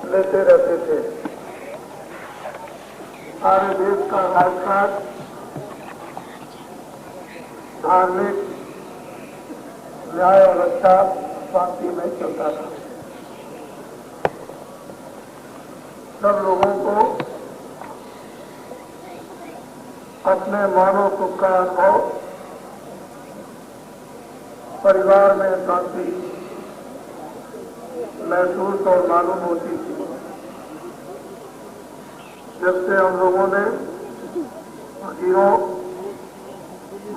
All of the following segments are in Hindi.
लेते रहते थे। सारे देश का राजकाज धार्मिक न्याय और रक्षा शांति में चलता था। सब लोगों को अपने मानव सुख का अनुभव, परिवार में शांति महसूस और मालूम होती थी। जब से हम लोगों ने फकीरों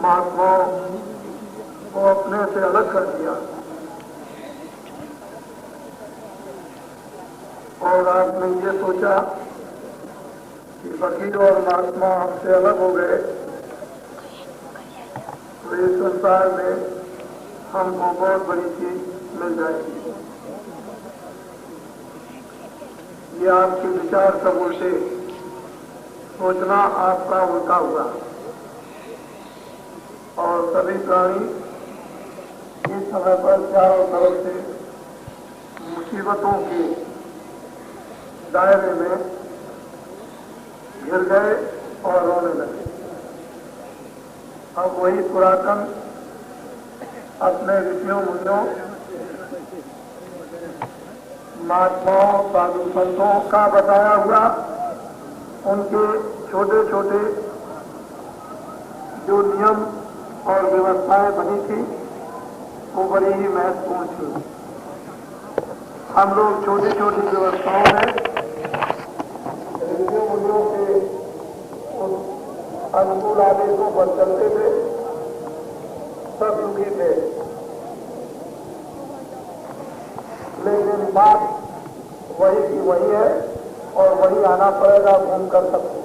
महात्माओं को अपने से अलग कर दिया और आपने ये सोचा कि फकीर और महात्मा हमसे अलग हो गए तो इस संसार में हमको बहुत बड़ी चीज मिल जाएगी। ये आपके विचार सब उल्टे, सोचना आपका उल्टा हुआ और सभी प्राणी इस समय पर चारों तरफ से मुसीबतों के दायरे में घिर गए और रोने लगे। अब वही पुरातन अपने ऋषियों मुनियों महात्माओं साधु संतों का बताया हुआ उनके छोटे छोटे जो नियम और व्यवस्थाएं बनी थी वो बड़ी ही महत्वपूर्ण थी। हम लोग छोटी छोटी व्यवस्थाओं में ऋषियों मुनियों के उन अनुकूल आदेशों पर चलते थे, सब दुखी थे। लेकिन बात वही की वही है और वही आना पड़ेगा, घूम कर सब कुछ।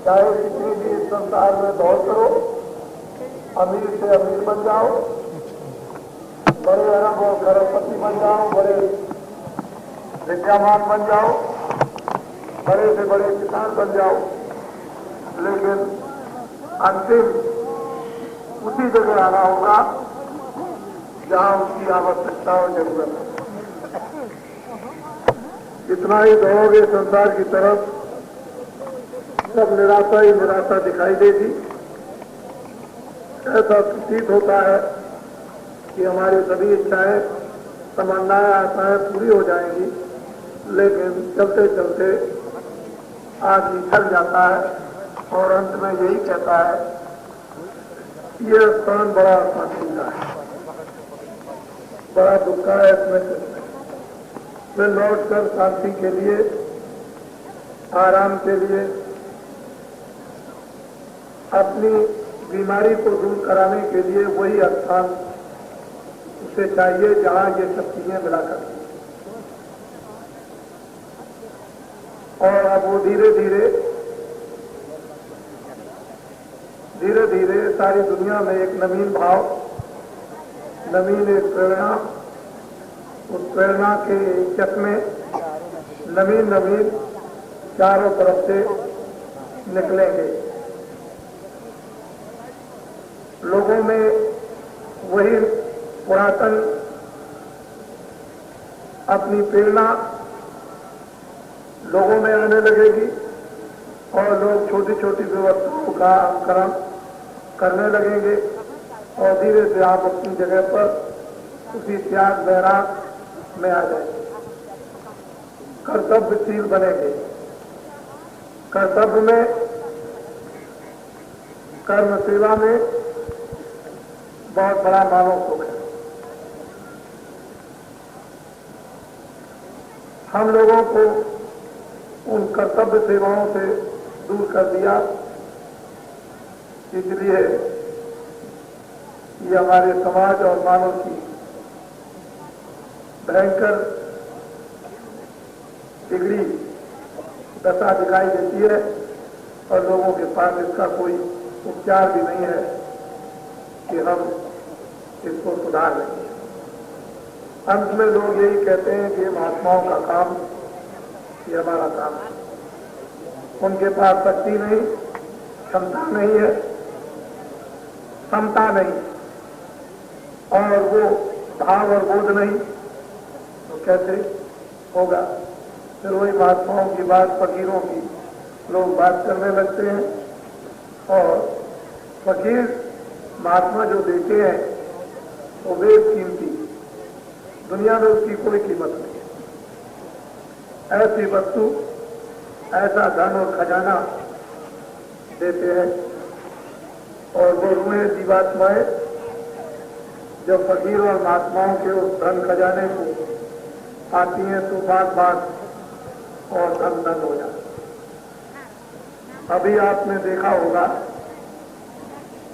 चाहे कितनी भी इस संसार में दौड़ करो, अमीर से अमीर बन जाओ, बड़े अरब और करोड़पति बन जाओ, बड़े विद्यामान बन जाओ, बड़े से बड़े किसान बन जाओ, लेकिन अंतिम उसी जगह आना होगा जहां उसकी आवश्यकता और जरूरत है। इतना ही दौड़ोगे संसार की तरफ, सब निराशा ही निराशा दिखाई देगी। ऐसा प्रतीत होता है कि हमारी सभी इच्छाएं, तमन्नाएं, आशाएं पूरी हो जाएंगी, लेकिन चलते चलते आदमी थक जाता है और अंत में यही कहता है ये स्थान बड़ा शांति का है, बड़ा दुख का है, इसमें मैं लौट कर शांति के लिए, आराम के लिए, अपनी बीमारी को दूर कराने के लिए वही स्थान उसे चाहिए जहां ये सब चीजें मिला करती। और अब वो धीरे धीरे धीरे धीरे सारी दुनिया में एक नवीन भाव, नवीन एक प्रेरणा, उस प्रेरणा के चश्मे नवीन नवीन चारों तरफ से निकलेंगे। लोगों में वही पुरातन अपनी प्रेरणा लोगों में आने लगेगी और लोग छोटी छोटी व्यवस्थाओं का अनुकरण करने लगेंगे और धीरे से आप अपनी जगह पर उसी त्याग वैराग में आ जाएंगे। कर्तव्यशील बनेंगे। कर्तव्य में, कर्म सेवा में बहुत बड़ा मानव सुख है। हम लोगों को उन कर्तव्य सेवाओं से दूर कर दिया, इसलिए ये हमारे समाज और मानव की भयंकर बिगड़ी दशा दिखाई देती है और लोगों के पास इसका कोई उपचार भी नहीं है कि हम इसको सुधार लेंगे। अंत में लोग यही कहते हैं कि महात्माओं का काम, ये हमारा काम है। उनके पास शक्ति नहीं, क्षमता नहीं है, समता नहीं और वो भाव और बोध नहीं, तो कैसे होगा? फिर वही महात्माओं की बात, फकीरों की लोग बात करने लगते हैं और फकीर महात्मा जो देते हैं वो बेकीमती, दुनिया में उसकी कोई कीमत नहीं है। ऐसी वस्तु, ऐसा धन और खजाना देते हैं और वो रूहें, जीवात्माएं जब फकीर और महात्माओं के उस धन खजाने को आती हैं तो बात बात और धन धन हो जाता। अभी आपने देखा होगा,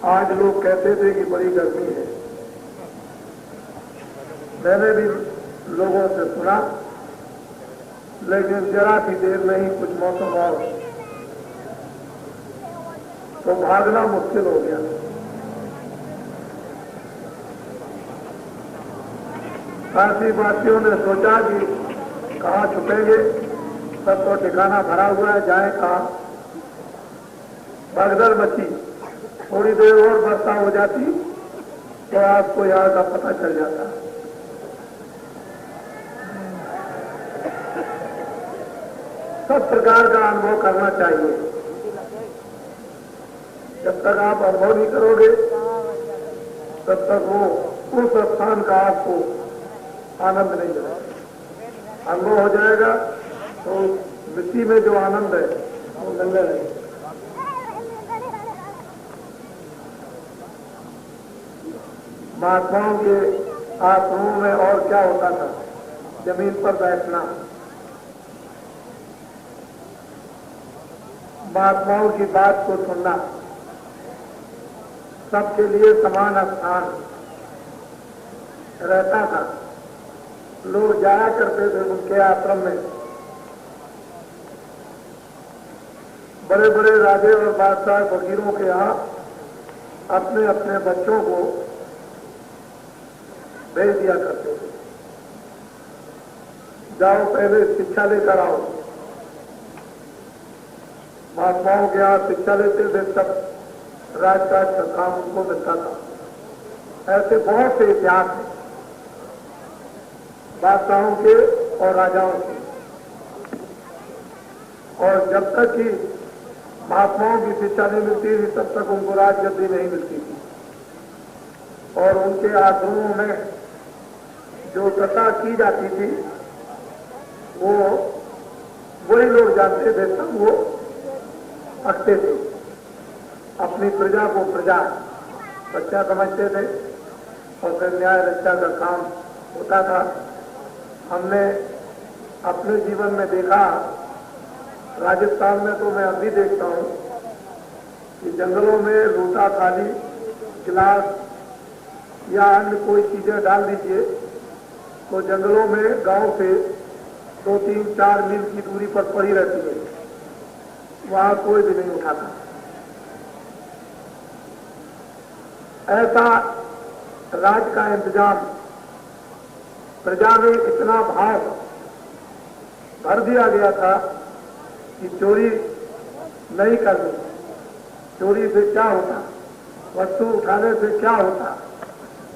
आज लोग कहते थे कि बड़ी गर्मी है। मैंने भी लोगों से सुना, लेकिन जरा सी देर में ही कुछ मौसम और तो भागना मुश्किल हो गया। काशी वासियों ने सोचा कि कहाँ छुपेंगे, सब तो ठिकाना भरा हुआ है, जाए कहाँ। भगदड़ मची। थोड़ी देर और वर्षा हो जाती तो आपको यहाँ का पता चल जाता। सब प्रकार का अनुभव करना चाहिए। जब तक आप अनुभव नहीं करोगे तब तक वो उस स्थान का आपको आनंद नहीं मिलेगा। अनुभव हो जाएगा तो मिट्टी में जो आनंद है वो मिलने लगेगा। महात्माओं के आश्रमों में और क्या होता था? जमीन पर बैठना, महात्माओं की बात को सुनना, सबके लिए समान स्थान रहता था। लोग जाया करते थे उनके आश्रम में। बड़े बड़े राजे और बादशाह फकीरों के यहाँ अपने अपने बच्चों को भेज दिया करते थे, जाओ पहले शिक्षा लेकर आओ। महात्माओं के यहाँ शिक्षा लेते थे, तब राजकाज का काम उनको मिलता था। ऐसे बहुत से इतिहास हैं बादशाहों के और राजाओं के। और जब तक कि महात्माओं की शिक्षा नहीं मिलती थी तब तक उनको राजगद्दी नहीं मिलती थी। और उनके आश्रमों में जो कथा की जाती थी वो वही लोग जानते थे, तब वो पढ़ते थे। अपनी प्रजा को प्रजा बच्चा समझते थे और फिर न्याय रक्षा का काम होता था। हमने अपने जीवन में देखा, राजस्थान में तो मैं अभी देखता हूँ कि जंगलों में लोटा, थाली, गिलास या अन्य कोई चीजें डाल दीजिए तो जंगलों में गांव से 2-3-4 मील की दूरी पर पड़ी रहती है, वहां कोई भी नहीं उठाता। ऐसा राज का इंतजाम प्रजा में इतना भाव भर दिया गया था कि चोरी नहीं करनी, चोरी से क्या होता, वस्तु उठाने से क्या होता,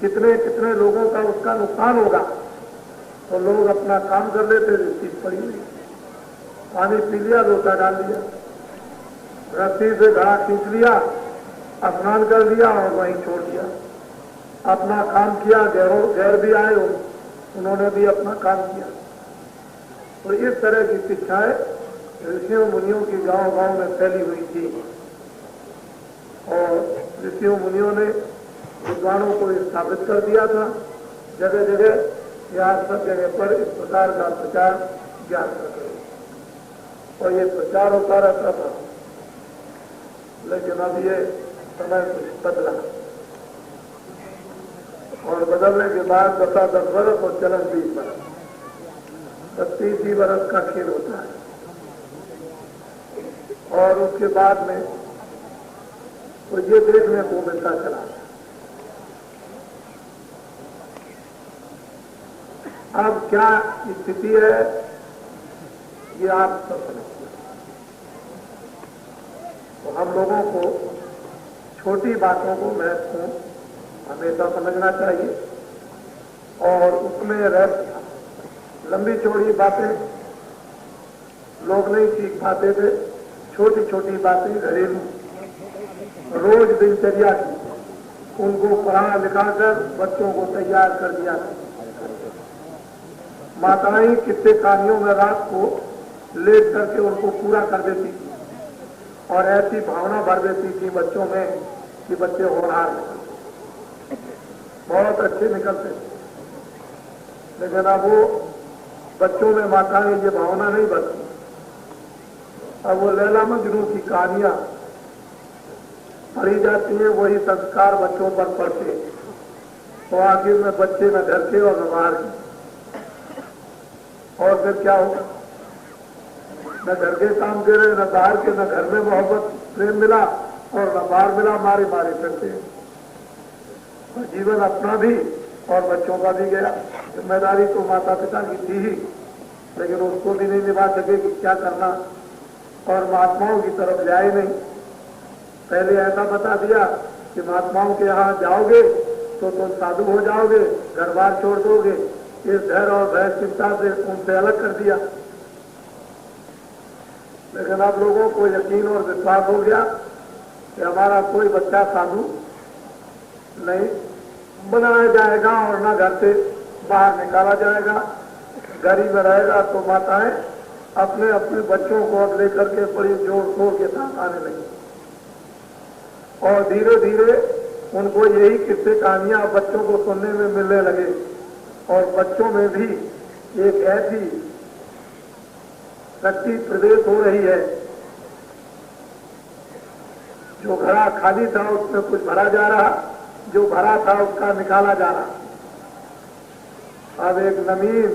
कितने कितने लोगों का उसका नुकसान होगा, तो लोग अपना काम कर लेते थे। चीज पड़ी हुई, पानी पी लिया, लोटा डाल दिया, रस्सी से घड़ा खींच लिया, स्नान कर लिया और वहीं छोड़ दिया, अपना काम किया। गैर भी आए, उन्होंने भी अपना काम किया। तो इस तरह की शिक्षाएं ऋषियों मुनियों की गांव गांव में फैली हुई थी और ऋषियों मुनियों ने विद्वानों को स्थापित कर दिया था जगह जगह। यहाँ सब जगह पर इस प्रकार का प्रचार ज्ञान कर और ये प्रचार होता रहता था। लेकिन अब ये समय कुछ बदला और बदलने के बाद 10 वर्ष और चलन 20 वर्ष, 30 वर्ष का खेल होता है और उसके बाद में तो ये देखने को मिलता चला। अब क्या स्थिति है ये आप सब समझिए। तो हम लोगों को छोटी बातों को महत्वपूर्ण हमेशा समझना चाहिए और उसमें लंबी चौड़ी बातें लोग नहीं सीख पाते थे। छोटी छोटी बातें घरेलू रोज दिनचर्या की उनको पढ़ा लिखा कर बच्चों को तैयार कर दिया। माताएं कितने कहानियों में रात को लेट करके उनको पूरा कर देती थी और ऐसी भावना भर देती थी बच्चों में कि बच्चे होनहार बहुत अच्छे निकलते थे। लेकिन अब वो बच्चों में माताएं ये भावना नहीं भरती। अब वो लैला मजनू की कहानियां पढ़ी जाती हैं, वही संस्कार बच्चों पर पड़ते, तो आखिर में बच्चे न घर के और न बाहर के। और फिर क्या होगा, न घर के काम दे रहे, न बाहर के, न घर में मोहब्बत प्रेम मिला और न बाहर मिला, मारे मारे फिरते। तो जीवन अपना भी और बच्चों का भी गया। जिम्मेदारी तो माता पिता की थी ही, लेकिन उसको भी नहीं निभा सके कि क्या करना और महात्माओं की तरफ जाए नहीं। पहले ऐसा बता दिया कि महात्माओं के यहाँ जाओगे तो तुम साधु हो जाओगे, घर बार छोड़ दोगे। इस डर और भय चिंता से उनसे अलग कर दिया। लेकिन अब लोगों को यकीन और विश्वास हो गया कि हमारा कोई बच्चा साधु नहीं बनाया जाएगा और न घर से बाहर निकाला जाएगा। गरीब में रहेगा तो माताएं अपने अपने बच्चों को अब लेकर के बड़ी जोर शोर के साथ आने लगी और धीरे धीरे उनको यही किस्से कहानियां बच्चों को सुनने में मिलने लगे और बच्चों में भी एक ऐसी शक्ति प्रवेश हो रही है, जो घड़ा खाली था उसमें कुछ भरा जा रहा, जो भरा था उसका निकाला जा रहा। अब एक नवीन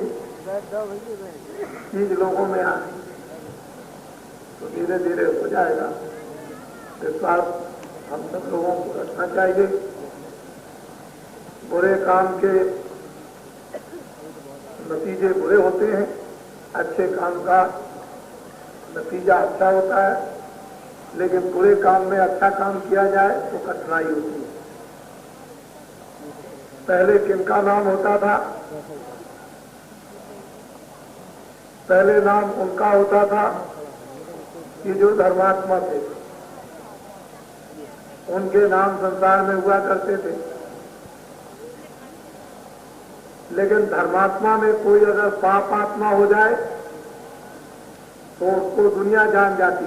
चीज लोगों में आ तो धीरे धीरे हो जाएगा। विश्वास हम सब लोगों को रखना चाहिए। बुरे काम के नतीजे बुरे होते हैं, अच्छे काम का नतीजा अच्छा होता है। लेकिन बुरे काम में अच्छा काम किया जाए तो कठिनाई होती है। पहले किनका नाम होता था? पहले नाम उनका होता था कि जो धर्मात्मा थे, उनके नाम संसार में हुआ करते थे। लेकिन धर्मात्मा में कोई अगर पाप आत्मा हो जाए तो उसको दुनिया जान जाती,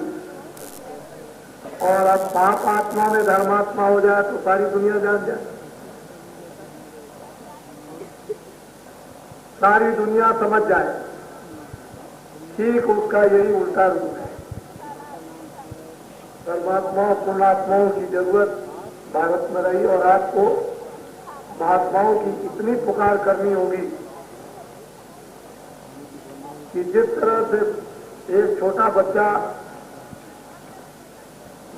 और अब पाप आत्मा में धर्मात्मा हो जाए तो सारी दुनिया जान जाए। सारी दुनिया समझ जाए। ठीक उसका यही उल्टा रूप है। धर्मात्माओं पुण्यात्माओं की जरूरत भारत में रही और आपको महात्माओं की इतनी पुकार करनी होगी कि जिस तरह से एक छोटा बच्चा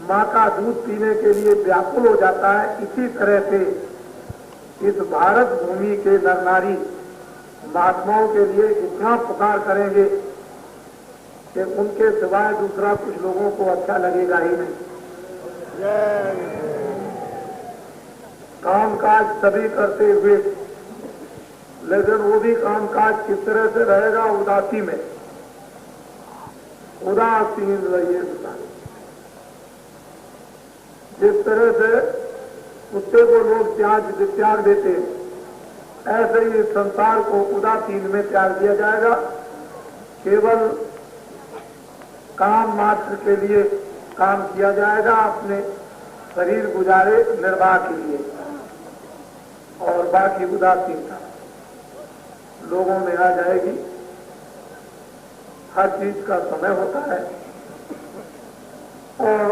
माँ का दूध पीने के लिए व्याकुल हो जाता है, इसी तरह से इस भारत भूमि के नर नारी महात्माओं के लिए इतना पुकार करेंगे कि उनके सिवाय दूसरा कुछ लोगों को अच्छा लगेगा ही नहीं। कामकाज सभी करते हुए, लेकिन वो भी कामकाज किस तरह से रहेगा? उदासी में, उदासीन रहिए। जिस तरह से कुत्ते को लोग त्याग देते हैं, ऐसे ही इस संसार को उदासीन में त्याग दिया जाएगा। केवल काम मात्र के लिए काम किया जाएगा, अपने शरीर गुजारे निर्वाह के लिए, और बाकी उदासीनता लोगों में आ जाएगी। हर चीज का समय होता है और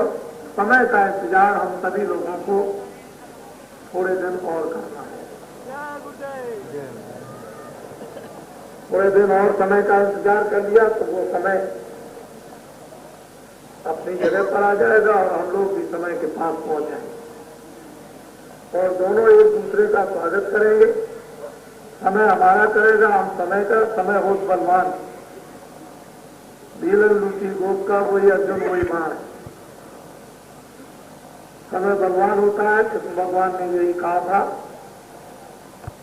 समय का इंतजार हम सभी लोगों को थोड़े दिन और करना है। थोड़े दिन और समय का इंतजार कर लिया तो वो समय अपनी जगह पर आ जाएगा और हम लोग भी समय के पास पहुंच जाएंगे और दोनों एक दूसरे का स्वागत करेंगे। समय हमारा करेगा, हम समय का। समय हो बलवान, भीलन लूटी गोप का वही अर्जुन वही मां है। समय बलवान होता है। कृष्ण भगवान ने यही कहा था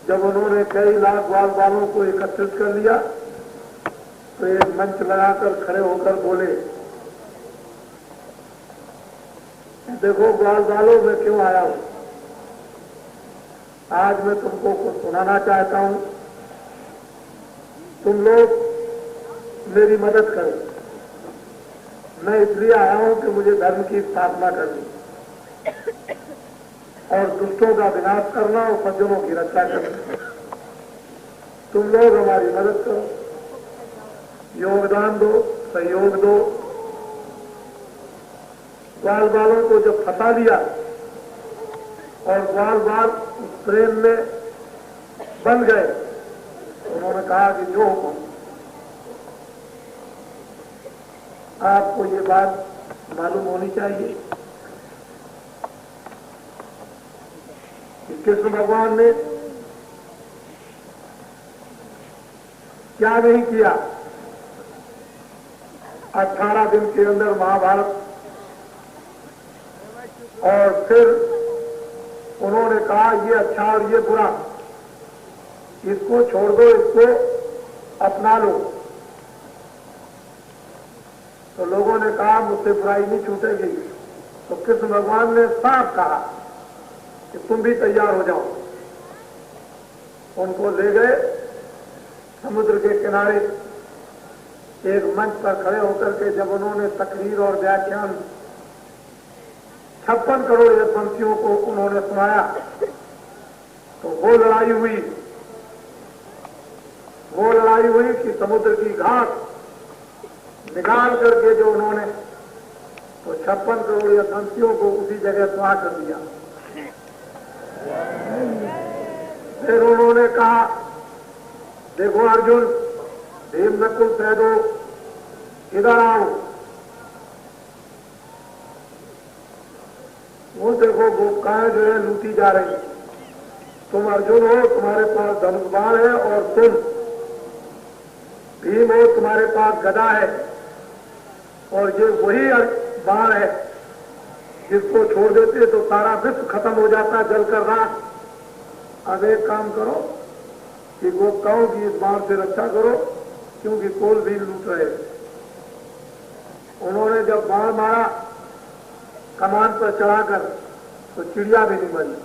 जब उन्होंने कई लाख ग्वाल बालों को एकत्रित कर लिया तो एक मंच लगाकर खड़े होकर बोले, देखो ग्वाल बालों में क्यों आया हूं। आज मैं तुमको कुछ सुनाना चाहता हूं, तुम लोग मेरी मदद करो। मैं इसलिए आया हूं कि मुझे धर्म की स्थापना करनी और दुष्टों का विनाश करना और सज्जनों की रक्षा करना। तुम लोग हमारी मदद करो, योगदान दो, सहयोग दो। ग्वाल बालों को जब फंसा लिया और ग्वाल बाल प्रेम में बन गए, उन्होंने कहा कि जो हुक्म। आपको ये बात मालूम होनी चाहिए कि कृष्ण भगवान ने क्या नहीं किया। 18 दिन के अंदर महाभारत, और फिर उन्होंने कहा ये अच्छा और ये बुरा, इसको छोड़ दो, इसको अपना लो। तो लोगों ने कहा मुझसे बुराई नहीं छूटेगी। तो कृष्ण भगवान ने साफ कहा कि तुम भी तैयार हो जाओ। उनको ले गए समुद्र के किनारे, एक मंच पर खड़े होकर के जब उन्होंने तकरीर और व्याख्यान 56 करोड़ यशवंतियों को उन्होंने सुनाया तो वो लड़ाई हुई कि समुद्र की घाट निकाल करके जो उन्होंने तो 56 करोड़ यशवंतियों को उसी जगह सुहा कर दिया। फिर उन्होंने कहा देखो अर्जुन, भीम नकुल सहदेव इधर आओ। वो देखो गोपिकाएं जो है लूटी जा रही। तुम अर्जुन हो, तुम्हारे पास धनुष बाण है, और तुम भीम हो, तुम्हारे पास गदा है, और ये वही बाण है जिसको छोड़ देते तो सारा विश्व खत्म हो जाता, जलकर राख। अब एक काम करो कि गोपिकाओं की इस बाण से रक्षा करो, क्योंकि कोल भी लूट रहे। उन्होंने जब बाण मारा कमान पर चढ़ाकर तो चिड़िया भी नहीं मरी।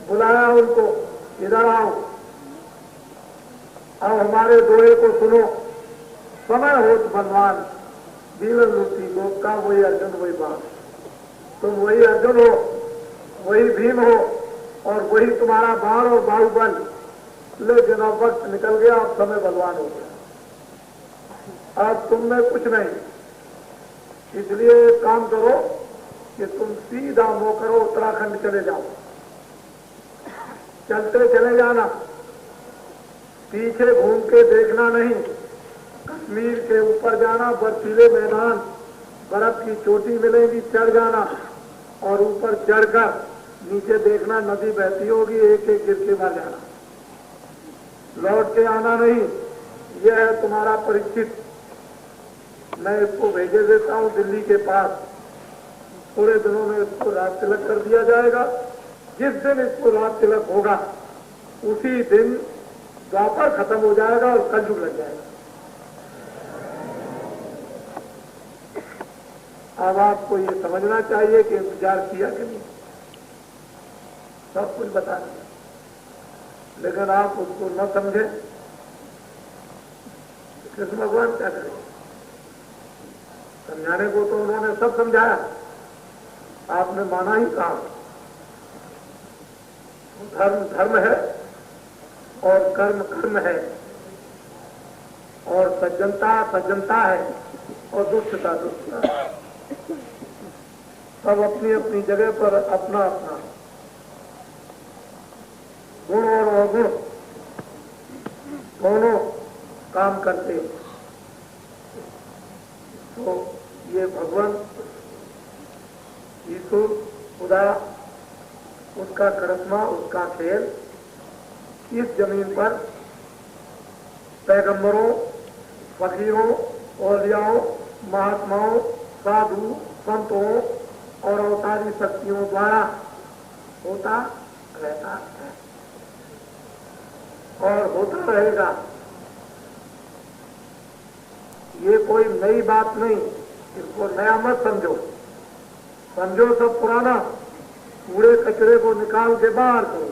बुलाया उनको, इधर आओ, अब हमारे दोहे को सुनो। समय होत बलवान, बीवन लूटी गोपिका, वही अर्जुन वही बाण। तुम वही अर्जुन हो, वही भीम हो, और वही तुम्हारा बाण और बाहुबल। लेकिन अब वक्त निकल गया, अब समय बलवान हो गया, अब तुम में कुछ नहीं। इसलिए एक काम करो कि तुम सीधा वो करो, उत्तराखंड चले जाओ, चलते चले जाना, पीछे घूम के देखना नहीं। कश्मीर के ऊपर जाना, बर्फीले मैदान, बर्फ की चोटी मिलेगी, चढ़ जाना और ऊपर चढ़कर नीचे देखना नदी बहती होगी, एक एक गिर के मर जाना, लौट के आना नहीं। यह है तुम्हारा परीक्षित। मैं इसको भेजे देता हूं दिल्ली के पास, थोड़े दिनों में इसको राज तिलक कर दिया जाएगा। जिस दिन इसको राज तिलक होगा उसी दिन द्वापर खत्म हो जाएगा और कलयुग लग जाएगा। अब आपको ये समझना चाहिए कि इंतजार किया कि नहीं, सब कुछ बता दिया, लेकिन आप उसको न समझे, कृष्ण भगवान क्या करें? समझाने को तो उन्होंने सब समझाया, आपने माना ही कहा। धर्म धर्म है और कर्म कर्म है और सज्जनता सज्जनता है और दुष्टता दुष्टता है। सब अपनी अपनी जगह पर अपना अपना गुण और अवगुण दोनों काम करते हैं। तो ये भगवान ईश्वर खुदा, उसका करिश्मा, उसका खेल इस जमीन पर पैगंबरों, फकीरों, औलियाओं, महात्माओं, साधु, संतों और अवतारी शक्तियों द्वारा होता रहता है और होता रहेगा। ये कोई नई बात नहीं, इसको नया मत समझो, समझो सब पुराना। कूड़े कचरे को निकाल के बाहर करो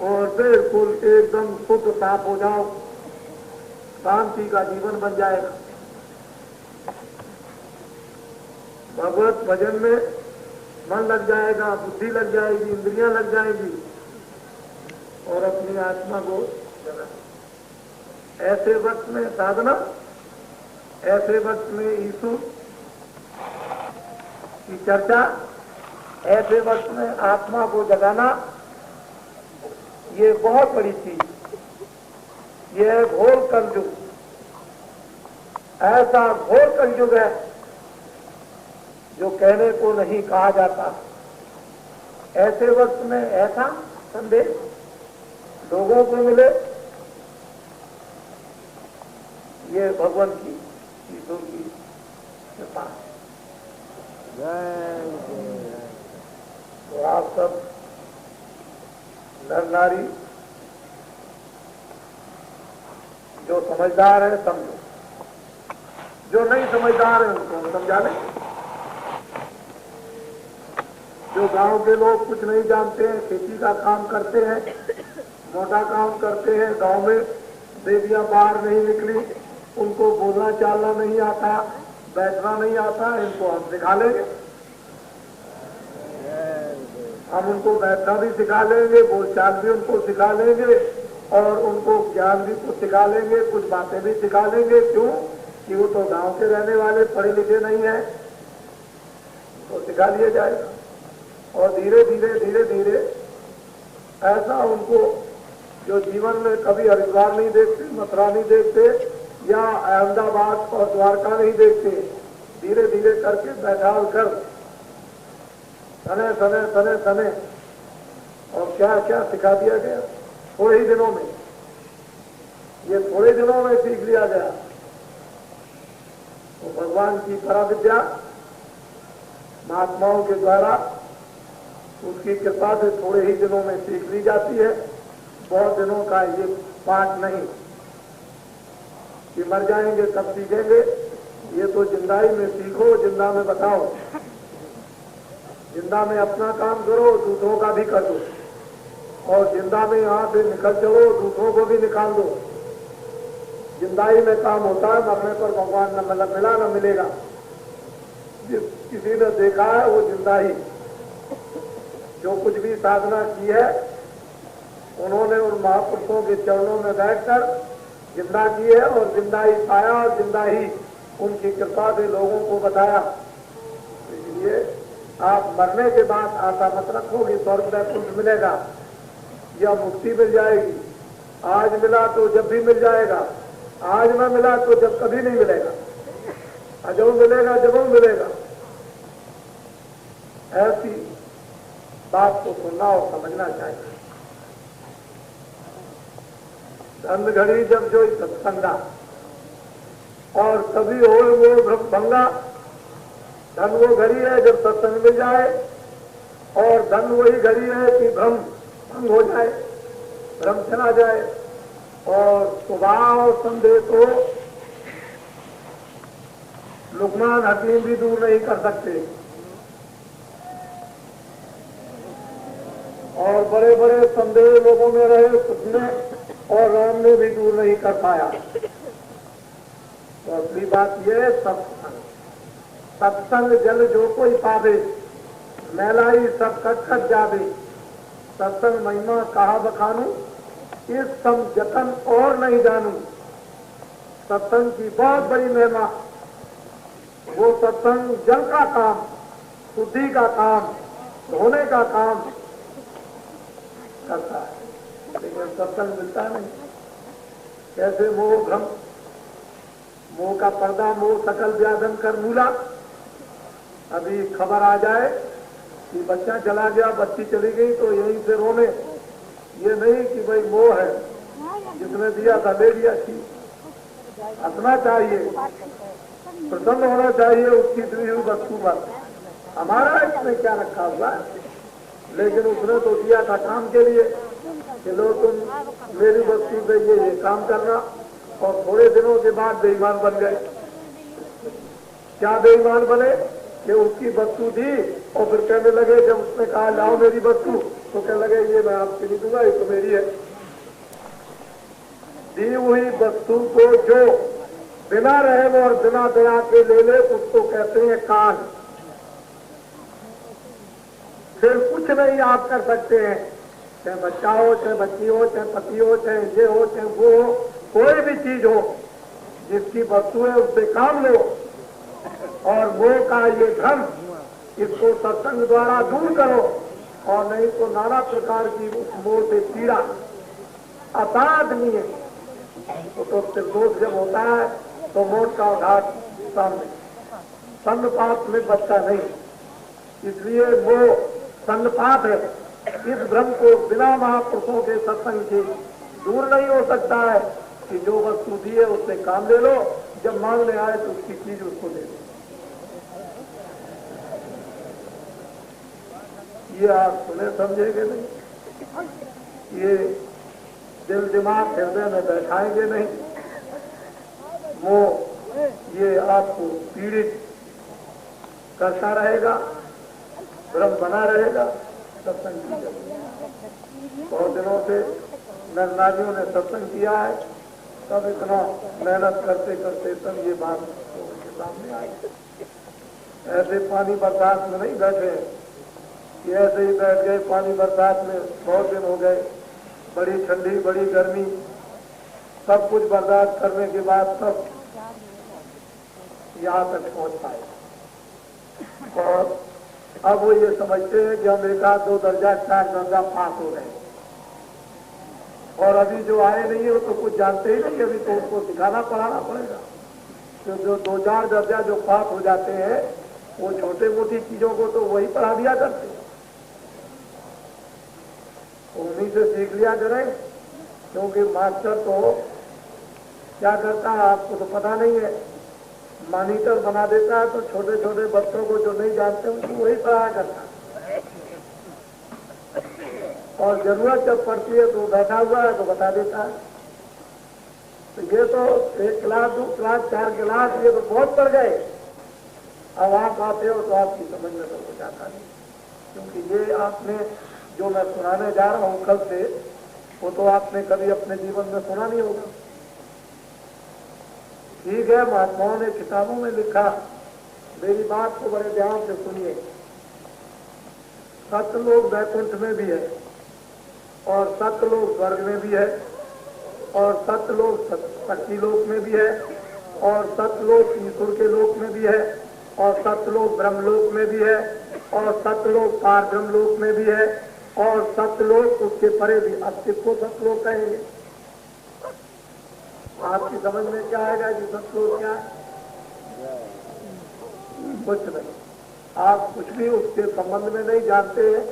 और बिल्कुल एकदम शुद्ध साफ हो जाओ, शांति का जीवन बन जाएगा। भगवत भजन में मन लग जाएगा, बुद्धि लग जाएगी, इंद्रियां लग जाएगी और अपनी आत्मा को जगाना। ऐसे वक्त में साधना, ऐसे वक्त में ईश्वर की चर्चा, ऐसे वक्त में आत्मा को जगाना, ये बहुत बड़ी चीज। ये है घोर कलयुग, ऐसा घोर कलयुग है जो कहने को नहीं कहा जाता। ऐसे वक्त में ऐसा संदेश लोगों को मिले, ये भगवान की, ईश्वर की कृपा। तो आप सब नर नारी जो समझदार है समझो, जो नहीं समझदार है उनको हम समझा लें। जो गांव के लोग कुछ नहीं जानते हैं, खेती का काम करते हैं, मोटा काम करते हैं, गांव में बेटियां बाहर नहीं निकली, उनको बोलना चालना नहीं आता, बैठना नहीं आता, इनको हम सिखा लेंगे। हम उनको बैठना भी सिखा लेंगे, बोलचाल भी उनको सिखा लेंगे और उनको ज्ञान भी कुछ सिखा लेंगे, कुछ बातें भी सिखा लेंगे। क्यों? कि वो तो गांव के रहने वाले, पढ़े लिखे नहीं है, तो सिखा लिया जाएगा। और धीरे धीरे धीरे धीरे ऐसा उनको, जो जीवन में कभी हरिद्वार नहीं देखते, मथुरा नहीं देखते या अहमदाबाद और द्वारका नहीं देखते, धीरे धीरे करके बैठाल कर सने सने सने सने और क्या क्या सिखा दिया गया थोड़े ही दिनों में। ये थोड़े दिनों में सीख लिया गया। तो भगवान की पराविद्या महात्माओं के द्वारा, उसकी कृपा से थोड़े ही दिनों में सीख ली जाती है। बहुत दिनों का ये पाठ नहीं कि मर जाएंगे तब सीखेंगे। ये तो जिंदाई में सीखो, जिंदा में बताओ, जिंदा में अपना काम करो, दूसरों का भी कर दो और जिंदा में यहाँ से निकल चलो, दूसरों को भी निकाल दो। जिंदाई में काम होता है, मरने पर भगवान न मिला न मिलेगा। जिस किसी ने देखा है वो जिंदा ही, जो कुछ भी साधना की है उन्होंने उन महापुरुषों के चरणों में बैठकर जिंदा की है और जिंदा ही पाया और जिंदा ही उनकी कृपा से लोगों को बताया। इसलिए आप मरने के बाद आशा मत रखो कि स्वर्ग वैकुंठ मिलेगा या मुक्ति मिल जाएगी। आज मिला तो जब भी मिल जाएगा, आज न मिला तो जब कभी नहीं मिलेगा, अजब मिलेगा जब मिलेगा। ऐसी बात को सुनना और समझना चाहिए। धन घड़ी जब जो सत्संगा और कभी हो वो भ्रम भंगा। धन वो घड़ी है जब सत्संग मिल जाए, और धन वही घड़ी है कि भ्रम भंग हो जाए, भ्रम चला जाए। और स्वभाव संदेह को लुकमान हकीम भी दूर नहीं कर सकते, और बड़े बड़े संदेह लोगों में रहे उसने और राम ने भी दूर नहीं कर पाया। तो असली बात यह है सत्संग। सत्संग जल जो कोई पावे, मैलाई सब कट जावे। सत्संग महिमा कहा बखानू, इस सम जतन और नहीं जानू। सत्संग की बहुत बड़ी महिमा। वो सत्संग जल का काम, शुद्धि का काम, धोने का काम करता है, लेकिन सत्संग मिलता नहीं। कैसे मोह भ्रम, मोह का पर्दा, मोह सकल व्याधन कर मूला। अभी खबर आ जाए कि बच्चा चला गया, बच्ची चली गई, तो यहीं से रोने। ये नहीं कि भाई मोह है, जिसने दिया था ले लिया। ठीक हंसना चाहिए, प्रसन्न होना चाहिए उसकी दी हुई वस्तु पर। हमारा इसमें क्या रखा हुआ है, लेकिन उसने तो दिया था काम के लिए कि लो तुम मेरी वस्तु से ये काम करना, और थोड़े दिनों के बाद बेईमान बन गए। क्या बेईमान बने कि उसकी वस्तु दी और फिर कहने लगे, जब उसने कहा लाओ मेरी वस्तु, तो कहने लगे ये मैं आपके नहीं दूंगा, ये तो मेरी है। दी हुई वस्तु को जो बिना रहे और बिना दया के ले ले, उसको कहते हैं काल। फिर कुछ नहीं आप कर सकते हैं, चाहे बच्चा हो, चाहे बच्ची हो, चाहे पति हो, चाहे ये हो, चाहे वो हो, कोई भी चीज हो, जिसकी वस्तु है उससे काम लो। और वो का ये धर्म, इसको सत्संग द्वारा दूर करो, और नहीं तो नाना प्रकार की उस मोह से पीड़ा असाधनीय है। तो निर्दोष जब होता है तो मौत का आघात सामने, सन्नपात में बच्चा नहीं, इसलिए वो सन्नपात है। इस भ्रम को बिना महापुरुषों के सत्संग के दूर नहीं हो सकता है कि जो वस्तु दी है उससे काम ले लो, जब मांगने आए तो उसकी चीज उसको दे दो। ये आप सुने समझेंगे नहीं, ये दिल दिमाग हृदय में बैठाएंगे नहीं, वो ये आपको पीड़ित करता रहेगा, भ्रम बना रहेगा। सत्संग की बहुत दिनों से नर नारियों ने सत्संग किया है, तब इतना मेहनत करते करते तब ये बात उनके सामने आई। ऐसे पानी बरसात में नहीं बैठे कि ऐसे ही बैठ गए पानी बरसात में, बहुत दिन हो गए, बड़ी ठंडी बड़ी गर्मी, सब कुछ बर्दाश्त करने के बाद सब यहाँ तक पहुंच पाए। और अब वो ये समझते हैं कि हम 1 2 दर्जा 4 दर्जा पास हो गए, और अभी जो आए नहीं है वो तो कुछ जानते ही नहीं, अभी तो उनको सिखाना पढ़ाना पड़ेगा। तो जो 2 4 दर्जा जो पास हो जाते हैं, वो छोटे मोटी चीजों को तो वही पढ़ा दिया करते हैं, उन्हीं से सीख लिया करें। क्योंकि मास्टर तो क्या करता है आपको तो पता नहीं है, मॉनिटर बना देता है, तो छोटे छोटे बच्चों को जो नहीं जानते उनको वही पढ़ाया करता है, और जरूरत जब पड़ती है तो बैठा हुआ है तो बता देता है। तो ये तो 1 क्लास 2 क्लास 4 क्लास ये तो बहुत पड़ गए। अब आप आते हो तो आपकी समझ में तो कुछ आता नहीं, क्योंकि ये आपने जो मैं सुनाने जा रहा हूँ कल से, वो तो आपने कभी अपने जीवन में सुना नहीं होगा। ठीक है, महात्माओं ने किताबों में लिखा, मेरी बात को बड़े ध्यान से सुनिए। सत्यलोक वैकुंठ में भी है, और सत्यलोक स्वर्ग में भी है, और सत्यलोक शक्ति लोक में भी है, और सत्यलोक ईश्वर के लोक में भी है, और सत्यलोक ब्रह्मलोक में भी है, और सत्यलोक पार ब्रह्मलोक में भी है, और सत्यलोक उसके परे भी। अस्तित्व को सत्यलोक कहेंगे। आपकी समझ में क्या आएगा कि सत्संग क्या है? कुछ नहीं। आप कुछ भी उसके संबंध में नहीं जानते हैं,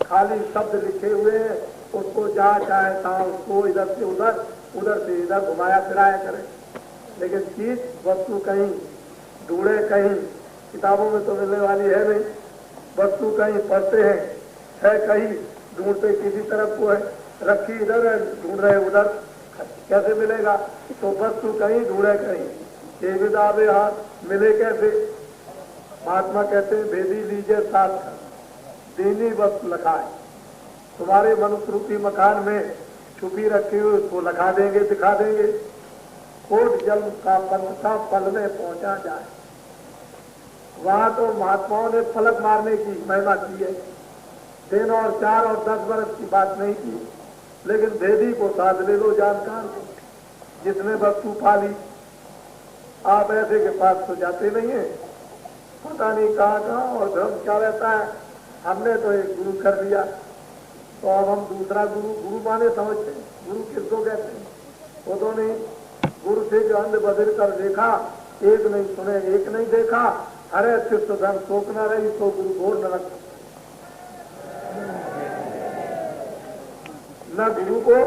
खाली शब्द लिखे हुए हैं, उसको जहाँ चाहे तहाँ उसको इधर से उधर, उधर से इधर घुमाया फिराया करें। लेकिन चीज वस्तु कहीं ढूंढे, कहीं किताबों में तो मिलने वाली है नहीं, वस्तु कहीं पढ़ते हैं, है कहीं ढूंढते किसी तरफ को है, रखी इधर है, ढूंढ रहे उधर, कैसे मिलेगा? तो वस्तु कहीं ढूंढे कहीं, ये विदावे हाथ मिले कैसे? महात्मा कहते हैं भेदी लीजिए साथ का दीनी वस्तु लखाए। तुम्हारे मनुष्य रूपी मकान में छुपी रखी हुई उसको लखा देंगे, दिखा देंगे। कोट जन्म का पंथता पल में पहुंचा जाए। वहां तो महात्माओं ने फलक मारने की महिमा की है, 3 और 4 और 10 वर्ष की बात नहीं की, लेकिन भेदी को साथ ले लो, जानकार को, जिसने वस्तु पाली। आप ऐसे के पास तो जाते नहीं है, पता नहीं कहाँ और धर्म क्या रहता है। हमने तो एक गुरु कर दिया, तो अब हम दूसरा गुरु माने समझते हैं। गुरु किसको कहते हैं? वो तो नहीं, गुरु से जो अंध बदल कर देखा, एक नहीं सुने एक नहीं देखा, हरे चित्त धर्म शोक न रही, तो गुरु घोर न रख। न गुरु को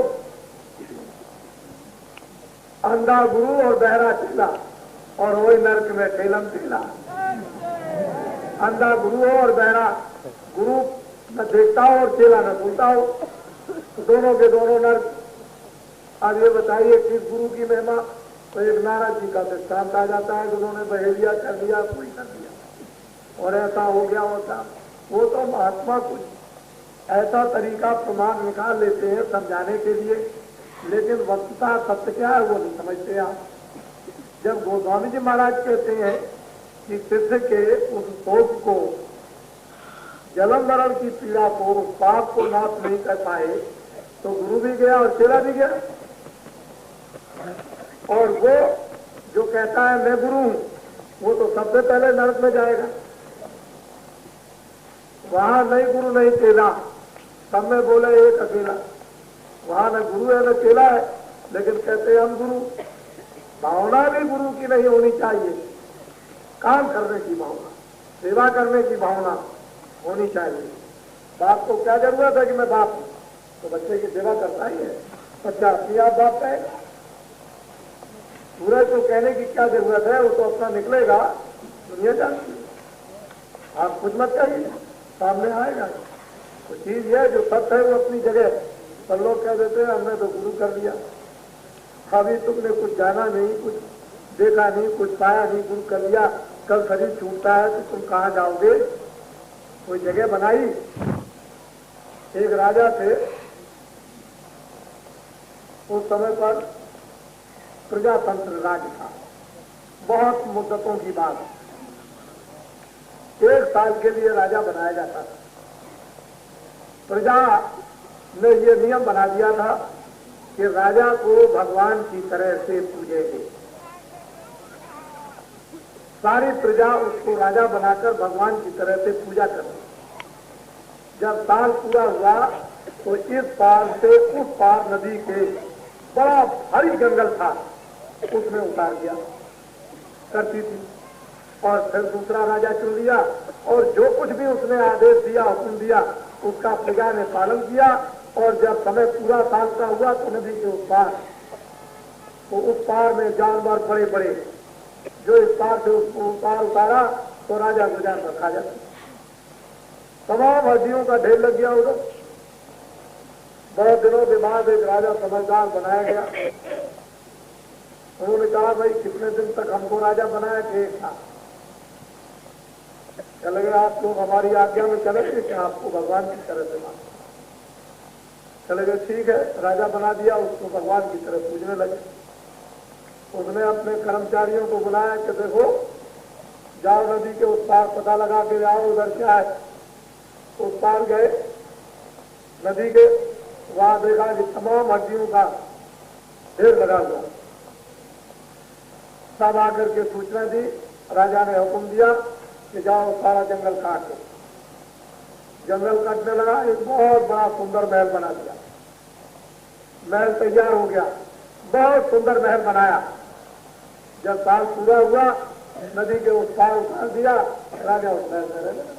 अंधा गुरु और बहरा चेला, और वही नरक में ठेलम ठेला। अंधा गुरु हो और बहरा, गुरु न देखता हो और चेला न सुनता हो, दोनों के दोनों नरक। अब ये बताइए किस गुरु की महिमा? तो एक नारद जी का दृष्टांत आ जाता है, उन्होंने बहेलिया कर दिया, कोई कर दिया और ऐसा हो गया होता। वो तो महात्मा कुछ ऐसा तरीका प्रमाण निकाल लेते हैं समझाने के लिए, लेकिन वस्तुतः सत्य क्या है वो नहीं समझते आप। जब गोस्वामी जी महाराज कहते हैं कि सिद्ध के उस शोक को, जन्म मरण की पीड़ा को, उस पाप को नाश नहीं कर पाए, तो गुरु भी गया और चेला भी गया। और वो जो कहता है मैं गुरु हूं, वो तो सबसे पहले नरक में जाएगा। वहां नहीं गुरु नहीं चेला, सब में बोले एक अकेला। वहां न गुरु है न चेला है, लेकिन कहते हैं हम गुरु। भावना भी गुरु की नहीं होनी चाहिए, काम करने की भावना, सेवा करने की भावना होनी चाहिए। बाप को क्या जरूरत है कि मैं बाप हूं, तो बच्चे की सेवा करता ही है, बच्चा अपनी आप बाप कहेगा। सूरज को कहने की क्या जरूरत है, वो तो अपना निकलेगा, दुनिया जानती है। आप कुछ मत कहिए, सामने आएगा। तो चीज है जो सत्य है वो अपनी जगह, पर लोग कह देते हैं हमने तो गुरु कर लिया। अभी तुमने कुछ जाना नहीं, कुछ देखा नहीं, कुछ पाया नहीं, गुरु कर लिया। कल शरीर छूटता है तो तुम कहाँ जाओगे? कोई जगह बनाई। एक राजा थे, उस समय पर प्रजातंत्र राज्य था, बहुत मुद्दतों की बात। 1 साल के लिए राजा बनाया जाता था। प्रजा ने ये नियम बना दिया था कि राजा को भगवान की तरह से पूजेंगे। सारी प्रजा उसको राजा बनाकर भगवान की तरह से पूजा करती। जब साल पूरा हुआ तो इस पार से उस पार नदी के बड़ा भारी जंगल था, उसमें उतार दिया करती थी। और फिर दूसरा राजा चुन लिया, और जो कुछ भी उसने आदेश दिया, हुक्म दिया, उसका प्रजा ने पालन किया। और जब समय पूरा साल का हुआ तो नदी के उस पार में जानवर बड़े बड़े, जो इस पार से उसको पार उतारा तो राजा गुजार पर खा जाता। तमाम हड्डियों का ढेर लग गया उधर। बहुत दिनों के बाद एक राजा समझदार बनाया गया। उन्होंने कहा भाई कितने दिन तक हमको राजा बनाया कि एक था, चले गए आप लोग हमारी आज्ञा में चले गए कि आपको भगवान की तरह से मानो। चले गए, ठीक है, राजा बना दिया, उसको भगवान की तरह पूजने लगे। उसने अपने कर्मचारियों को बुलाया कि देखो जाओ नदी के उस पार पता लगा के आओ उधर क्या है। उस पार गए नदी के, वहां देखा कि तमाम हड्डियों का ढेर लगा हुआ। सब आकर के सूचना दी, राजा ने हुक्म दिया कि जाओ सारा जंगल काट दो। जंगल काटने लगा, एक बहुत बड़ा सुंदर महल बना दिया। महल तैयार हो गया, बहुत सुंदर महल बनाया। जब साल पूरा हुआ, नदी के उस पार उतार दिया, राजा उस महल में रहने लगा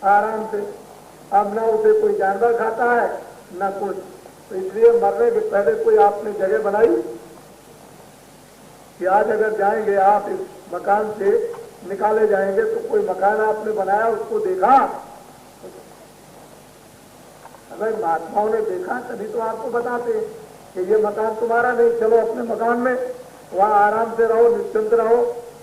आराम से। अब न उसे कोई जानवर खाता है न कुछ, तो इसलिए मरने के पहले कोई आपने जगह बनाई कि आज अगर जाएंगे आप इस मकान से निकाले जाएंगे, तो कोई मकान आपने बनाया, उसको देखा? अगर महात्माओं ने देखा तभी तो आपको बताते कि ये मकान तुम्हारा नहीं, चलो अपने मकान में वहां आराम से रहो, निश्चिंत रहो,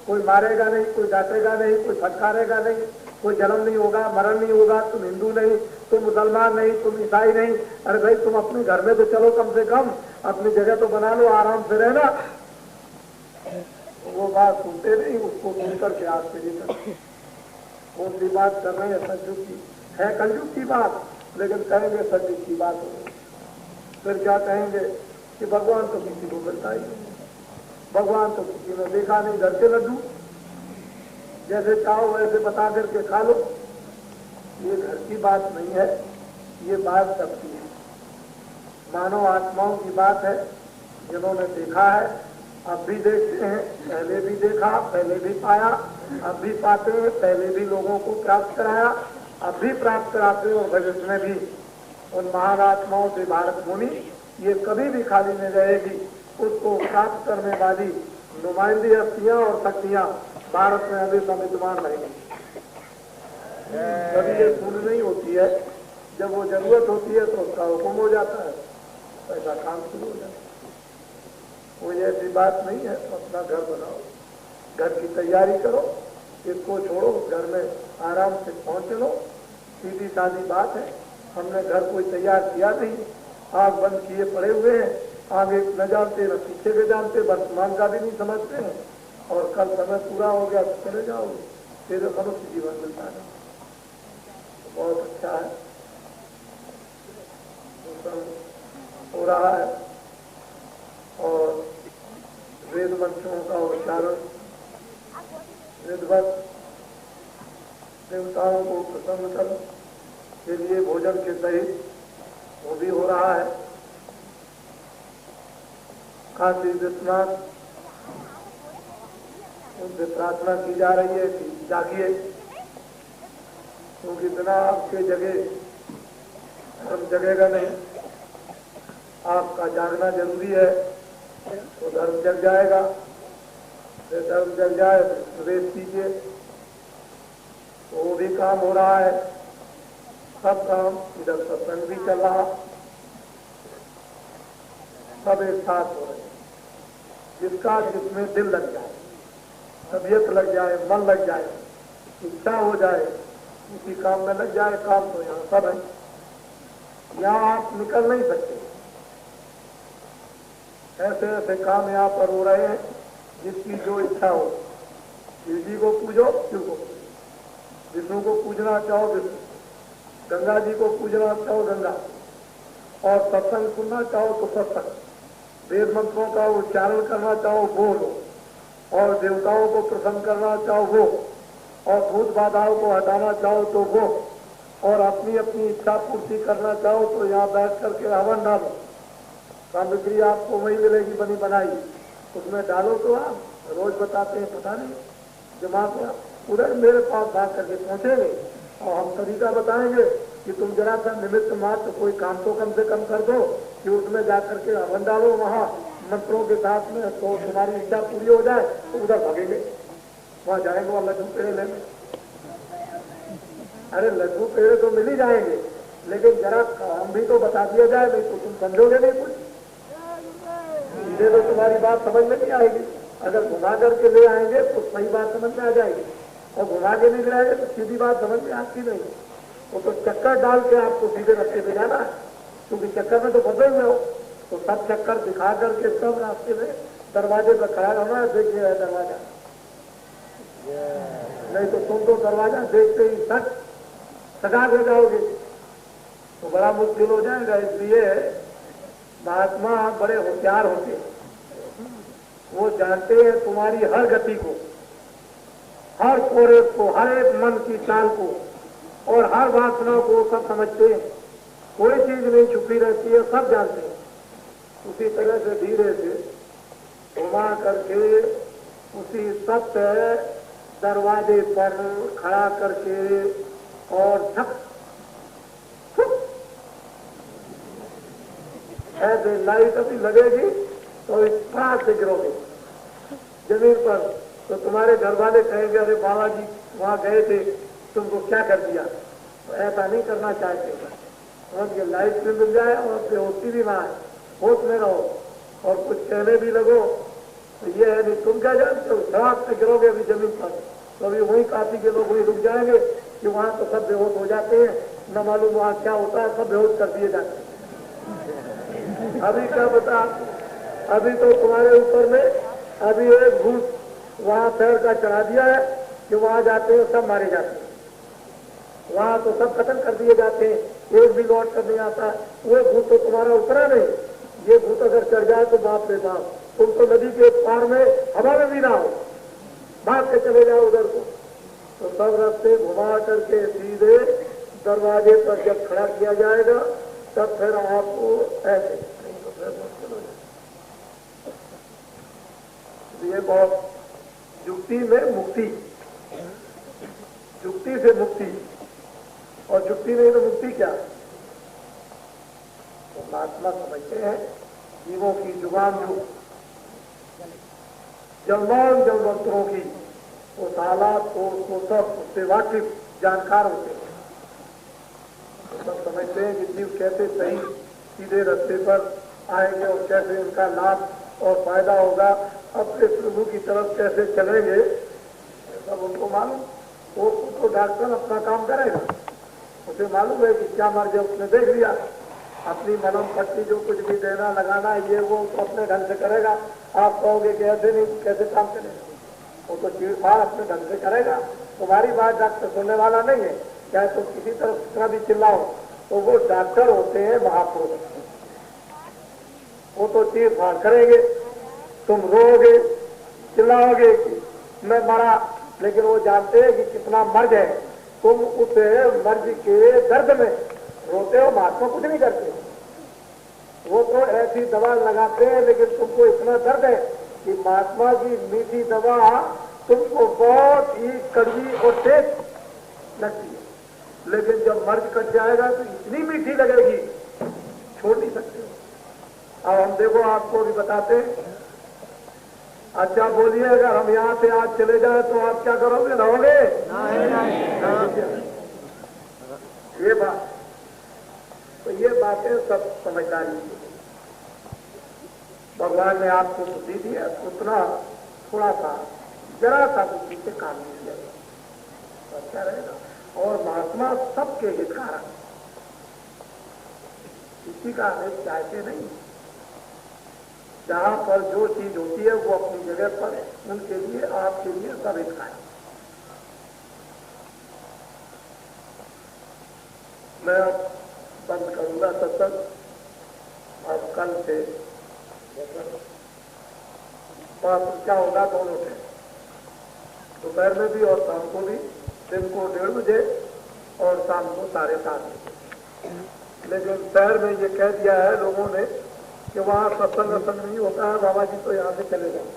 कोई मारेगा नहीं, कोई डांटेगा नहीं, कोई फटकारेगा नहीं, कोई जन्म नहीं होगा, मरण नहीं होगा, तुम हिंदू नहीं, तुम मुसलमान नहीं, तुम ईसाई नहीं। अरे भाई तुम अपने घर में तो चलो, कम से कम अपनी जगह तो बना लो, आराम से रहना। वो बात सुनते नहीं, उसको सुनकर के आश्चर्य करते। कौन सी बात कर रहे हैं? सतयुग की है, कलयुग की बात, लेकिन कहेंगे सतयुग की बात हो। फिर क्या कहेंगे कि भगवान तो किसी को मिलता ही नहीं, भगवान तो किसी ने देखा नहीं। घर के लड्डू जैसे चाहो वैसे बता करके खा लो। ये घर की बात नहीं है, ये बात सबकी है, मानव आत्माओं की बात है। जिन्होंने देखा है, अब भी देखते हैं, पहले भी देखा, पहले भी पाया, अब भी पाते हैं, पहले भी लोगों को प्राप्त कराया, अब भी प्राप्त कराते हैं, और भविष्य में भी। उन महान आत्माओं से भारत भूमि ये कभी भी खाली नहीं रहेगी। उसको प्राप्त करने वाली नुमाइंदी हस्तियां और शक्तियां भारत में हमेशा विद्यमान रहेंगी। कभी ये पूर्ण नहीं होती है, जब वो जरूरत होती है तो उसका हुक्म हो जाता है, ऐसा काम शुरू हो जाता है। कोई ऐसी बात नहीं है, तो अपना घर बनाओ, घर की तैयारी करो, इसको छोड़ो, घर में आराम से पहुंच लो। सीधी सादी बात है, हमने घर कोई तैयार किया नहीं, आग बंद किए पड़े हुए हैं, आगे न जानते न पीछे के जानते, वर्तमान का भी नहीं समझते हैं, और कल समय पूरा हो गया तो चले जाओगे, फिर मनुष्य जीवन मिलता है। तो बहुत अच्छा है, हो रहा है, और वेद मंत्रों का उच्चारण विधिवत देवताओं को प्रसन्न कर के लिए भोजन के सहित वो भी हो रहा है। काशी विश्वनाथ उनसे प्रार्थना की जा रही है कि जागिए, क्योंकि बिना आपके जगह धर्म जगेगा नहीं। आपका जागना जरूरी है, तो धर्म जग जाएगा। फिर धर्म जग जाए तो प्रवेश कीजिए, तो वो भी काम हो रहा है। सब काम, इधर सत्संग भी चल रहा, सब एक साथ हो रहे हैं। जिसका जिसमें दिल लग जाए, तबीयत लग जाए, मन लग जाए, इच्छा हो जाए, उसी काम में लग जाए। काम तो यहाँ सब है, यहाँ आप निकल नहीं सकते। ऐसे ऐसे काम यहाँ पर हो रहे हैं, जिसकी जो इच्छा हो। शिव जी को पूजो, शिव को पूजो, विष्णु को पूजना चाहो विष्णु, गंगा जी को पूजना चाहो गंगा, और सत्संग सुनना चाहो तो सत्संग, वेद मंत्रों का उच्चारण करना चाहो वो लो, और देवताओं को प्रसन्न करना चाहो वो, और भूत बाधाओं को हटाना चाहो तो वो, और अपनी अपनी इच्छा पूर्ति करना चाहो तो यहाँ बैठ करके हवन डालो। सामग्री आपको वही मिलेगी बनी बनाई, उसमें डालो तो आप रोज बताते हैं, पता नहीं दिमाग में पूरे मेरे पास आ करके पहुंचेंगे, और हम तरीका बताएंगे कि तुम जरा सा निमित्त मात्र कोई काम तो कम से कम कर दो, कि उसमें जाकर के हवन डालो वहाँ मंत्रों के साथ में, तो तुम्हारी इच्छा पूरी हो जाए तो उधर भागेंगे, वहाँ जाएंगे वहाँ लड्डू पेड़े लेंगे। अरे लड्डू पेड़े तो मिल ही जाएंगे, लेकिन जरा काम भी तो बता दिया जाए, नहीं तो तुम समझोगे नहीं कुछ, सीधे तो तुम्हारी बात समझ में नहीं आएगी। अगर घुमा करके ले आएंगे तो सही बात समझ में आ जाएगी, और घुमा के नहीं लाएंगे तो सीधी बात समझ में आती नहीं। वो तो चक्कर डाल के आपको सीधे रास्ते पे जाना है, क्योंकि चक्कर में तो फंसे हुए हो, तो सब चक्कर दिखा करके सब रास्ते में दरवाजे पर खड़ा होना है। देखिए है दरवाजा, नहीं तो तुम तो दरवाजा देखते ही सगाग हो जाओगे, तो बड़ा मुश्किल हो जाएगा। इसलिए महात्मा बड़े होशियार होते हैं, वो जानते हैं तुम्हारी हर गति को, हर कोरे को, हर एक मन की चाल को, और हर वासना को सब समझते हैं। कोई चीज नहीं छुपी रहती है, सब जानते हैं। उसी तरह से धीरे से घुमा करके उसी सत्य दरवाजे पर खड़ा करके और झक ऐसे लाइट अभी लगेगी तो इस प्राण से गिरोगे जमीन पर, तो तुम्हारे घर वाले कहेंगे अरे बाबा जी वहां गए थे, तुमको क्या कर दिया। तो ऐसा नहीं करना चाहते, समझ लाइट भी मिल जाए और बेहोशी भी ना आए, होश में रहो और कुछ कहने भी लगो तो ये है नहीं, तुम क्या जानते हो, धड़ाक से गिरोगे अभी जमीन पर, तो अभी वही काशी के लोग वही रुक जाएंगे कि वहां तो सब बेहोश हो जाते हैं, न मालूम वहां क्या होता है, सब बेहोश कर दिए जाते हैं। अभी क्या बता, अभी तो तुम्हारे ऊपर में अभी एक भूत वहां शहर का चढ़ा दिया है कि वहां जाते हैं सब मारे जाते हैं, वहां तो सब खत्म कर दिए जाते हैं, एक भी लौट कर नहीं आता। वो भूत तो तुम्हारा उतरा नहीं, ये भूत अगर चढ़ जाए तो बाप रे बाप, तुम तो नदी के पार में हवा में भी ना हो, भाग के चले जाओ उधर को। तो सब रास्ते घुमा करके सीधे दरवाजे पर जब खड़ा किया जाएगा तब फिर आपको ऐसे ये बहुत युक्ति में मुक्ति, युक्ति से मुक्ति, और युक्ति नहीं तो मुक्ति क्या। तो महात्मा समझते हैं जीवों की जुबान जो जन्मान जन्मंतरों की उस हालात को सब उससे वाकिफ जानकार होते हैं, तो सब समझते हैं कि जीव कैसे सही सीधे रास्ते पर आएंगे और कैसे उनका लाभ और फायदा होगा, अपने प्रभु की तरफ कैसे चलेंगे, सब उनको मालूम। वो तो डॉक्टर अपना काम करेगा, उसे मालूम है कि क्या मर्ज उसने देख लिया, अपनी मलम पट्टी जो कुछ भी देना लगाना ये वो तो अपने ढंग से करेगा। आप कहोगे कि ऐसे नहीं कैसे काम करेगा, वो तो चीड़फाड़ अपने ढंग से करेगा, तुम्हारी बात डॉक्टर सुनने वाला नहीं है। चाहे तो किसी तरफ कितना भी चिल्लाओ, तो वो डॉक्टर होते हैं महापुरुष, वो तो चीड़फाड़ करेंगे, तुम रोओगे चिल्लाओगे कि मैं मरा, लेकिन वो जानते हैं कि कितना मर्ज है, तुम उस मर्ज के दर्द में रोते हो, महात्मा कुछ नहीं करते, वो तो ऐसी दवा लगाते हैं, लेकिन तुमको इतना दर्द है कि महात्मा की मीठी दवा तुमको बहुत ही कड़वी और तेज लगती है, लेकिन जब मर्ज कट जाएगा तो इतनी मीठी लगेगी छोड़ नहीं सकते हो। अब हम देखो आपको भी बताते हैं, अच्छा बोलिए अगर हम यहाँ से आज चले जाए तो आप क्या करोगे, रहोगे? नहीं। ये बात, तो ये बातें सब समझदारी भगवान ने आपको बुद्धि दी है, उतना थोड़ा सा जरा सा बुद्धि से काम नहीं किया तो अच्छा रहेगा। और महात्मा सबके हितकारक, किसी का हित चाहते नहीं, जहां पर जो चीज होती है वो अपनी जगह पर उनके लिए आपके लिए सब हितकारक। मैं बंद करूंगा सत्संग, और कल से क्या होगा दोनों से, दोपहर में भी और शाम को भी, दिन को 1:30 बजे और शाम को 7:30 बजे। लेकिन शहर में ये कह दिया है लोगों ने कि वहां सत्संग नहीं होता है, बाबा जी तो यहाँ से चले जाओ।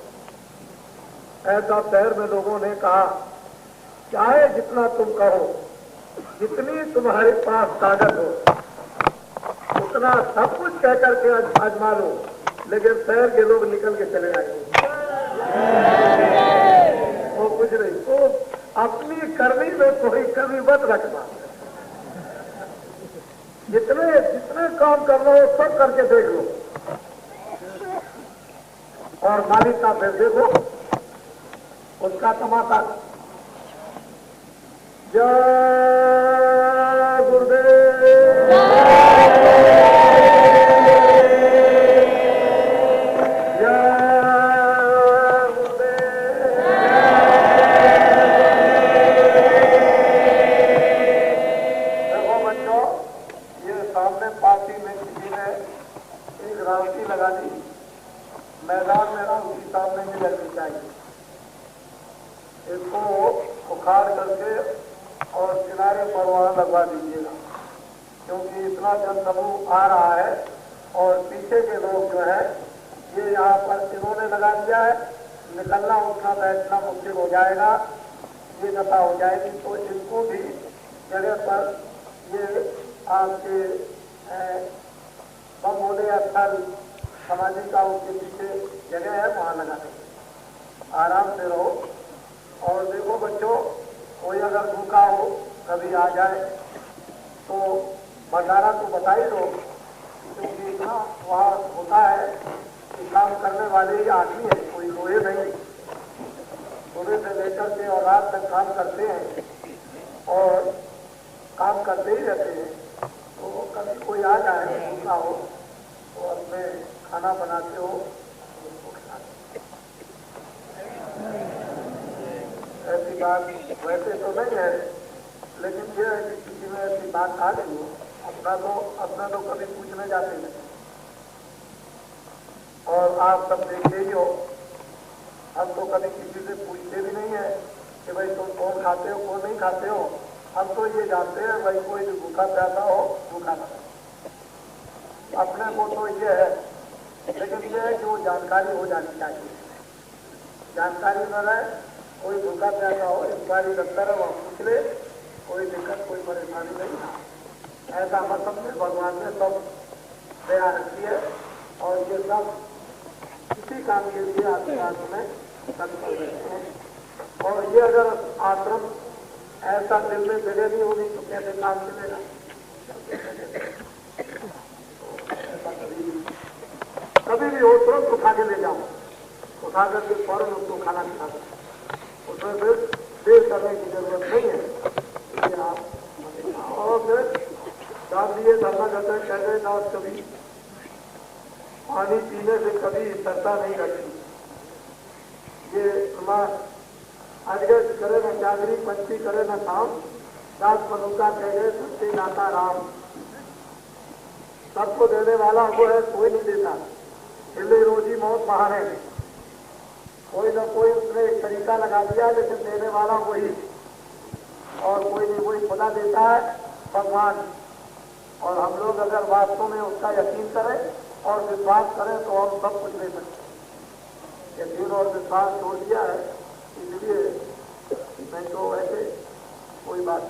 ऐसा शहर में लोगों ने कहा, चाहे जितना तुम कहो, जितनी तुम्हारे पास ताकत हो उतना सब कुछ कह करके आजमा लो, लेकिन शहर के लोग निकल के चले आएंगे, वो कुछ नहीं। तो अपनी करनी में कोई कमी मत रखना, जितने काम करना हो सब करके देख लो, और मालिक का फिर देखो उसका तमाशा। जय गुरुदेव, लगा दी मैदान में, उसकी सामने में लगनी चाहिए, इसको उखाड़ करके और किनारे पर वहां लगवा दीजिएगा, क्योंकि इतना जन समूह आ रहा है और पीछे के लोग जो है ये यहाँ पर इन्होंने लगा दिया है, निकलना उठना बैठना मुश्किल हो जाएगा, ये दशा हो जाएगी। तो इनको भी जगह पर ये आपके बम होने स्थल समाधि का उसके पीछे जगह है, वहाँ लगा देंगे। आराम से रहो। और देखो बच्चों, कोई अगर भूखा हो कभी आ जाए तो भंडारा तो बता ही दो, क्योंकि इतना वहाँ होता है कि काम करने वाले ही आदमी है, कोई लोहे नहीं। सुबह से लेकर के और रात तक काम करते हैं और काम करते ही रहते हैं। तो कभी कोई आ जाए भूखा हो तो अपने खाना बनाते हो उसको खिलाते। ऐसी बात वैसे तो नहीं है, लेकिन यह है कि किसी में ऐसी बात आ गई हो, अपना तो कभी पूछने जाते नहीं। और आप सब देखते ही हो, हम तो कभी किसी से पूछते भी नहीं है कि भाई तुम कौन खाते हो कौन नहीं खाते हो। हम तो ये जानते हैं भाई कोई भी भूखा प्यासा हो भूखा खाता अपने को तो ये है। लेकिन ये है कि वो जानकारी हो जानी चाहिए। जानकारी न रहे, कोई भूखा प्यासा हो इंक्वायरी करता रहे, वह पूछ ले, कोई दिक्कत कोई परेशानी नहीं है। ऐसा मतलब में भगवान ने सब दया रखी है और ये सब इसी काम के लिए आशीर्वाद में तत्पर रहते हैं। और ये अगर आश्रम ऐसा दिल में जगह नहीं होगी तो कैसे काम चलेगा। कभी भी हो तुरंत उठा के ले जाओ, उठा करके फौरन उसको खाना खिला दो, उसमें फिर देर करने की जरूरत नहीं है। आप और फिर डाल दिए धरना करते कह गए ना, कभी पानी पीने से कभी तरता नहीं रखती। ये अजगर करे न जागरी पंछी करे न काम, दास मनुका कह गए सच्चे दाता राम। सबको देने वाला वो है, कोई नहीं देता। हिले रोजी मौत बाहर है, कोई ना कोई उसने एक तरीका लगा दिया, लेकिन देने वाला वही। और कोई नहीं, वही खुदा देता है, भगवान। और हम लोग अगर वास्तव में उसका यकीन करें और विश्वास करें तो हम सब कुछ ले सकते हैं। यकीन और विश्वास छोड़ दिया है, इसलिए नहीं तो ऐसे कोई बात।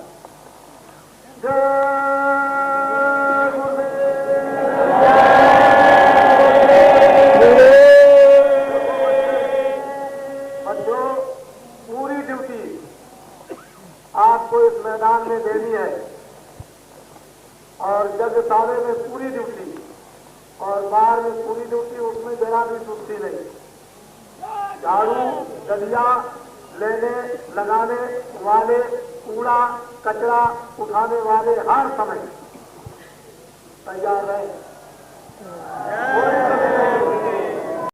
बच्चों, पूरी ड्यूटी आपको इस मैदान में देनी है और जगसारे में पूरी ड्यूटी और बाहर में पूरी ड्यूटी, उसमें जरा भी सुस्ती नहीं। झाड़ू गलिया लेने लगाने वाले, कूड़ा कचरा उठाने वाले हर समय तैयार रहे।